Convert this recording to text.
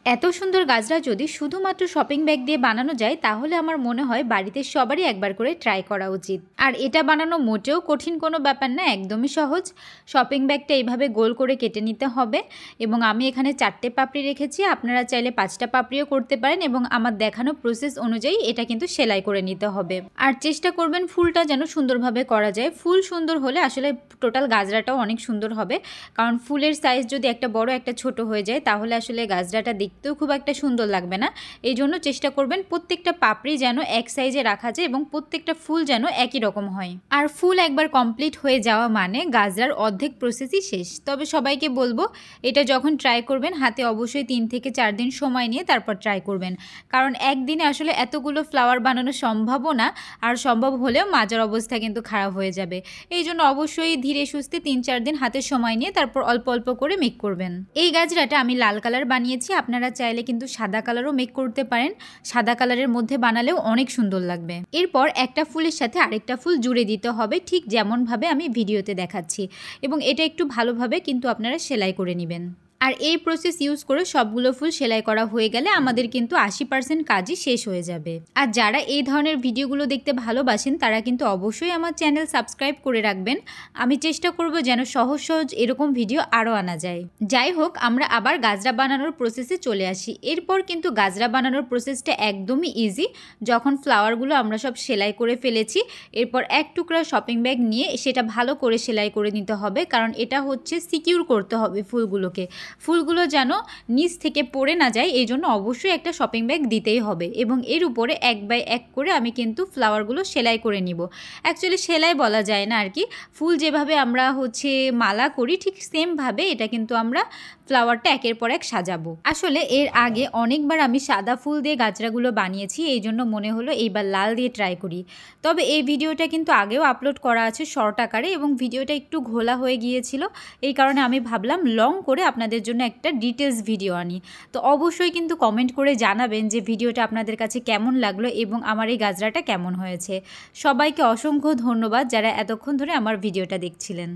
এত সুন্দর গাজরা যদি শুধুমাত্র শপিং ব্যাগ দিয়ে বানানো যায় তাহলে আমার মনে হয় বাড়িতে সবারই একবার করে ট্রাই করা উচিত। আর এটা বানানো মোটেও কঠিন কোনো ব্যাপার না, একদমই সহজ। শপিং ব্যাগটা এইভাবে গোল করে কেটে নিতে হবে এবং আমি এখানে 4টে পাপড়ি রেখেছি, আপনারা চাইলে 5টা পাপড়িও করতে পারেন এবং আমার দেখানো প্রসেস অনুযায়ী এটা কিন্তু সেলাই করে নিতে হবে। আর চেষ্টা করবেন ফুলটা যেন সুন্দরভাবে করা যায়। ফুল সুন্দর হলে আসলে টোটাল গাজরাটাও অনেক সুন্দর হবে, কারণ ফুলের সাইজ যদি একটা বড় একটা ছোট হয়ে যায় তাহলে আসলে গাজরাটা দেখতেও খুব একটা সুন্দর লাগবে না। এই জন্য চেষ্টা করবেন প্রত্যেকটা পাপড়ি যেন এক সাইজে রাখা যায় এবং প্রত্যেকটা ফুল যেন একই রকম হয়। আর ফুল একবার কমপ্লিট হয়ে যাওয়া মানে গাজরার অর্ধেক প্রসেসই শেষ। তবে সবাইকে বলবো এটা যখন ট্রাই করবেন হাতে অবশ্যই 3 থেকে 4 দিন সময় নিয়ে তারপর ট্রাই করবেন, কারণ একদিনে আসলে এতগুলো ফ্লাওয়ার বানানো সম্ভবও না, আর সম্ভব হলেও মাজার অবস্থা কিন্তু খারাপ হয়ে যাবে। এই জন্য অবশ্যই ধীরে সুস্থে 3-4 দিন হাতে সময় নিয়ে তারপর অল্প অল্প করে মেক করবেন। এই গাজরাটা আমি লাল কালার বানিয়েছি, আপনারা চাইলে কিন্তু সাদা কালারও মেক করতে পারেন। সাদা কালারের মধ্যে বানালেও অনেক সুন্দর লাগবে। এরপর একটা ফুলের সাথে আরেকটা ফুল জুড়ে দিতে হবে ঠিক যেমনভাবে আমি ভিডিওতে দেখাচ্ছি, এবং এটা একটু ভালোভাবে কিন্তু আপনারা সেলাই করে নেবেন। আর এই প্রসেস ইউজ করে সবগুলো ফুল সেলাই করা হয়ে গেলে আমাদের কিন্তু 80% কাজই শেষ হয়ে যাবে। আর যারা এই ধরনের ভিডিওগুলো দেখতে ভালোবাসেন তারা কিন্তু অবশ্যই আমার চ্যানেল সাবস্ক্রাইব করে রাখবেন। আমি চেষ্টা করব যেন সহজ সহজ এরকম ভিডিও আরও আনা যায়। যাই হোক, আমরা আবার গাজরা বানানোর প্রসেসে চলে আসি। এরপর কিন্তু গাজরা বানানোর প্রসেসটা একদমই ইজি। যখন ফ্লাওয়ারগুলো আমরা সব সেলাই করে ফেলেছি, এরপর এক টুকরা শপিং ব্যাগ নিয়ে সেটা ভালো করে সেলাই করে নিতে হবে, কারণ এটা হচ্ছে সিকিউর করতে হবে ফুলগুলোকে। ফুলগুলো যেন নিচ থেকে পড়ে না যায়, এই জন্য অবশ্যই একটা শপিং ব্যাগ দিতেই হবে। এবং এর উপরে 1 বাই 1 করে আমি কিন্তু ফ্লাওয়ারগুলো সেলাই করে নিব। অ্যাকচুয়ালি সেলাই বলা যায় না আর কি, ফুল যেভাবে আমরা মালা করি ঠিক সেমভাবে এটা কিন্তু আমরা ফ্লাওয়ারটা একের পর এক সাজাবো। আসলে এর আগে অনেকবার আমি সাদা ফুল দিয়ে গাজরাগুলো বানিয়েছি, এই জন্য মনে হলো এইবার লাল দিয়ে ট্রাই করি। তবে এই ভিডিওটা কিন্তু আগেও আপলোড করা আছে শর্ট আকারে, এবং ভিডিওটা একটু ঘোলা হয়ে গিয়েছিল। এই কারণে আমি ভাবলাম লং করে আপনাদের জন্য একটা ডিটেলস ভিডিও আনি। তো অবশ্যই কিন্তু কমেন্ট করে জানাবেন যে ভিডিওটা আপনাদের কাছে কেমন লাগলো এবং আমার এই গাজরাটা কেমন হয়েছে। সবাইকে অসংখ্য ধন্যবাদ যারা এতক্ষণ ধরে আমার ভিডিওটা দেখছিলেন।